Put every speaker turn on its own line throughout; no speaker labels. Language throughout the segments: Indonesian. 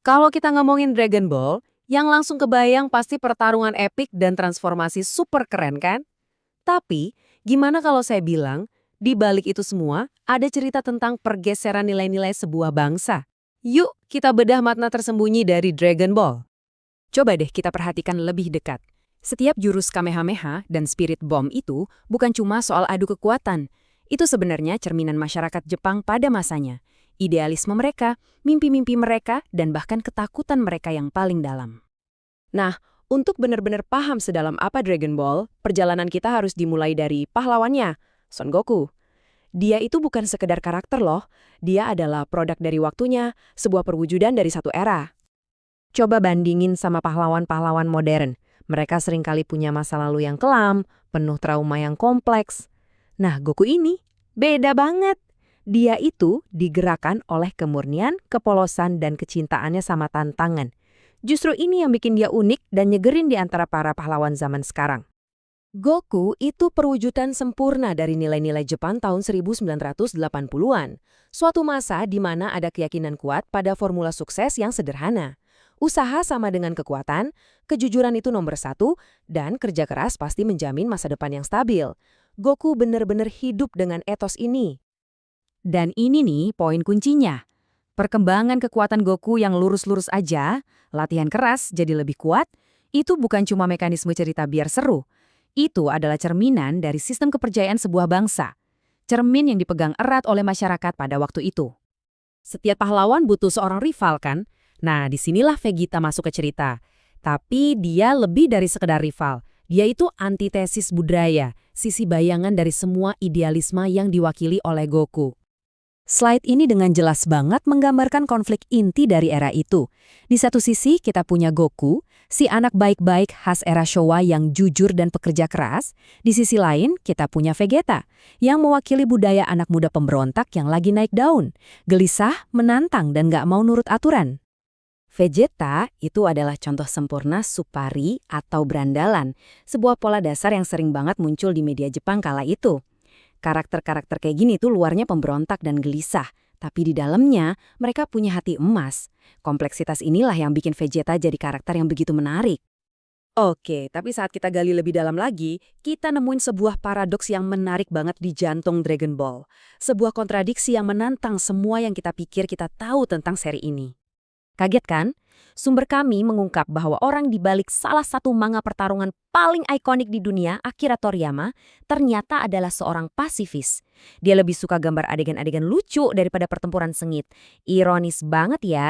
Kalau kita ngomongin Dragon Ball, yang langsung kebayang pasti pertarungan epik dan transformasi super keren kan? Tapi, gimana kalau saya bilang, di balik itu semua, ada cerita tentang pergeseran nilai-nilai sebuah bangsa. Yuk, kita bedah makna tersembunyi dari Dragon Ball.
Coba deh kita perhatikan lebih dekat. Setiap jurus Kamehameha dan Spirit Bomb itu bukan cuma soal adu kekuatan. Itu sebenarnya cerminan masyarakat Jepang pada masanya. Idealisme mereka, mimpi-mimpi mereka, dan bahkan ketakutan mereka yang paling dalam.
Nah, untuk benar-benar paham sedalam apa Dragon Ball, perjalanan kita harus dimulai dari pahlawannya, Son Goku. Dia itu bukan sekedar karakter loh, dia adalah produk dari waktunya, sebuah perwujudan dari satu era. Coba bandingin sama pahlawan-pahlawan modern. Mereka seringkali punya masa lalu yang kelam, penuh trauma yang kompleks. Nah, Goku ini beda banget. Dia itu digerakkan oleh kemurnian, kepolosan, dan kecintaannya sama tantangan. Justru ini yang bikin dia unik dan nyegerin di antara para pahlawan zaman sekarang. Goku itu perwujudan sempurna dari nilai-nilai Jepang tahun 1980-an. Suatu masa di mana ada keyakinan kuat pada formula sukses yang sederhana. Usaha sama dengan kekuatan, kejujuran itu nomor satu, dan kerja keras pasti menjamin masa depan yang stabil. Goku benar-benar hidup dengan etos ini.
Dan ini nih poin kuncinya. Perkembangan kekuatan Goku yang lurus-lurus aja, latihan keras jadi lebih kuat, itu bukan cuma mekanisme cerita biar seru. Itu adalah cerminan dari sistem kepercayaan sebuah bangsa. Cermin yang dipegang erat oleh masyarakat pada waktu itu.
Setiap pahlawan butuh seorang rival kan? Nah, disinilah Vegeta masuk ke cerita. Tapi dia lebih dari sekedar rival. Dia itu antitesis budaya, sisi bayangan dari semua idealisme yang diwakili oleh Goku. Slide ini dengan jelas banget menggambarkan konflik inti dari era itu. Di satu sisi kita punya Goku, si anak baik-baik khas era Showa yang jujur dan pekerja keras. Di sisi lain kita punya Vegeta, yang mewakili budaya anak muda pemberontak yang lagi naik daun. Gelisah, menantang, dan gak mau nurut aturan. Vegeta itu adalah contoh sempurna Supari atau berandalan, sebuah pola dasar yang sering banget muncul di media Jepang kala itu. Karakter-karakter kayak gini tuh luarnya pemberontak dan gelisah, tapi di dalamnya mereka punya hati emas. Kompleksitas inilah yang bikin Vegeta jadi karakter yang begitu menarik. Oke, tapi saat kita gali lebih dalam lagi, kita nemuin sebuah paradoks yang menarik banget di jantung Dragon Ball. Sebuah kontradiksi yang menantang semua yang kita pikir kita tahu tentang seri ini. Kaget kan? Sumber kami mengungkap bahwa orang di balik salah satu manga pertarungan paling ikonik di dunia, Akira Toriyama, ternyata adalah seorang pasifis. Dia lebih suka gambar adegan-adegan lucu daripada pertempuran sengit. Ironis banget ya.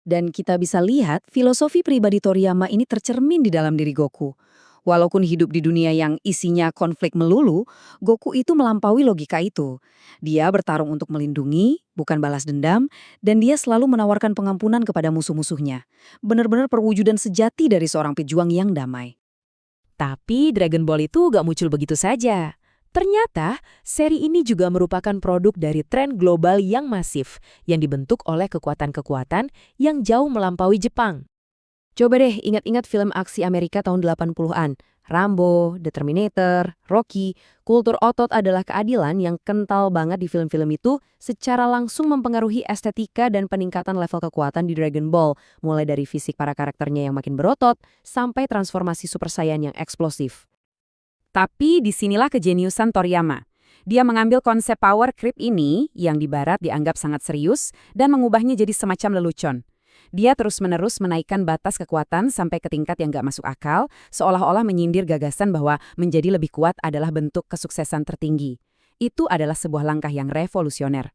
Dan kita bisa lihat filosofi pribadi Toriyama ini tercermin di dalam diri Goku. Walaupun hidup di dunia yang isinya konflik melulu, Goku itu melampaui logika itu. Dia bertarung untuk melindungi, bukan balas dendam, dan dia selalu menawarkan pengampunan kepada musuh-musuhnya. Benar-benar perwujudan sejati dari seorang pejuang yang damai. Tapi Dragon Ball itu gak muncul begitu saja. Ternyata, seri ini juga merupakan produk dari tren global yang masif, yang dibentuk oleh kekuatan-kekuatan yang jauh melampaui Jepang. Coba deh ingat-ingat film aksi Amerika tahun 80-an. Rambo, The Terminator, Rocky, kultur otot adalah keadilan yang kental banget di film-film itu secara langsung mempengaruhi estetika dan peningkatan level kekuatan di Dragon Ball, mulai dari fisik para karakternya yang makin berotot, sampai transformasi Super Saiyan yang eksplosif.
Tapi disinilah kejeniusan Toriyama. Dia mengambil konsep power creep ini, yang di barat dianggap sangat serius, dan mengubahnya jadi semacam lelucon. Dia terus-menerus menaikkan batas kekuatan sampai ke tingkat yang gak masuk akal, seolah-olah menyindir gagasan bahwa menjadi lebih kuat adalah bentuk kesuksesan tertinggi. Itu adalah sebuah langkah yang revolusioner.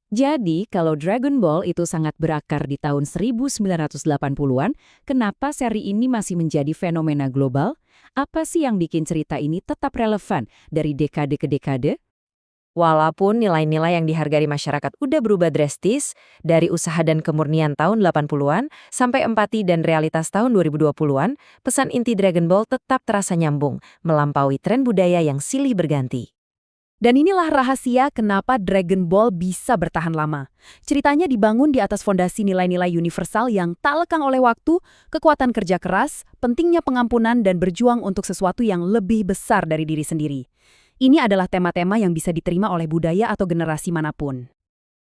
Jadi, kalau Dragon Ball itu sangat berakar di tahun 1980-an, kenapa seri ini masih menjadi fenomena global? Apa sih yang bikin cerita ini tetap relevan dari dekade ke dekade? Walaupun nilai-nilai yang dihargai masyarakat udah berubah drastis, dari usaha dan kemurnian tahun 80-an sampai empati dan realitas tahun 2020-an, pesan inti Dragon Ball tetap terasa nyambung, melampaui tren budaya yang silih berganti. Dan inilah rahasia kenapa Dragon Ball bisa bertahan lama. Ceritanya dibangun di atas fondasi nilai-nilai universal yang tak lekang oleh waktu, kekuatan kerja keras, pentingnya pengampunan dan berjuang untuk sesuatu yang lebih besar dari diri sendiri. Ini adalah tema-tema yang bisa diterima oleh budaya atau generasi manapun.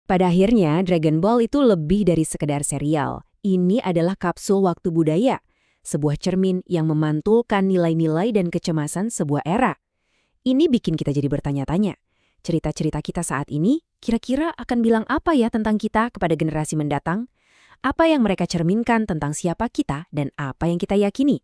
Pada akhirnya, Dragon Ball itu lebih dari sekedar serial.
Ini adalah kapsul waktu budaya, sebuah cermin yang memantulkan nilai-nilai dan kecemasan sebuah era. Ini bikin kita jadi bertanya-tanya. Cerita-cerita kita saat ini kira-kira akan bilang apa ya tentang kita kepada generasi mendatang? Apa yang mereka cerminkan tentang siapa kita dan apa yang kita yakini?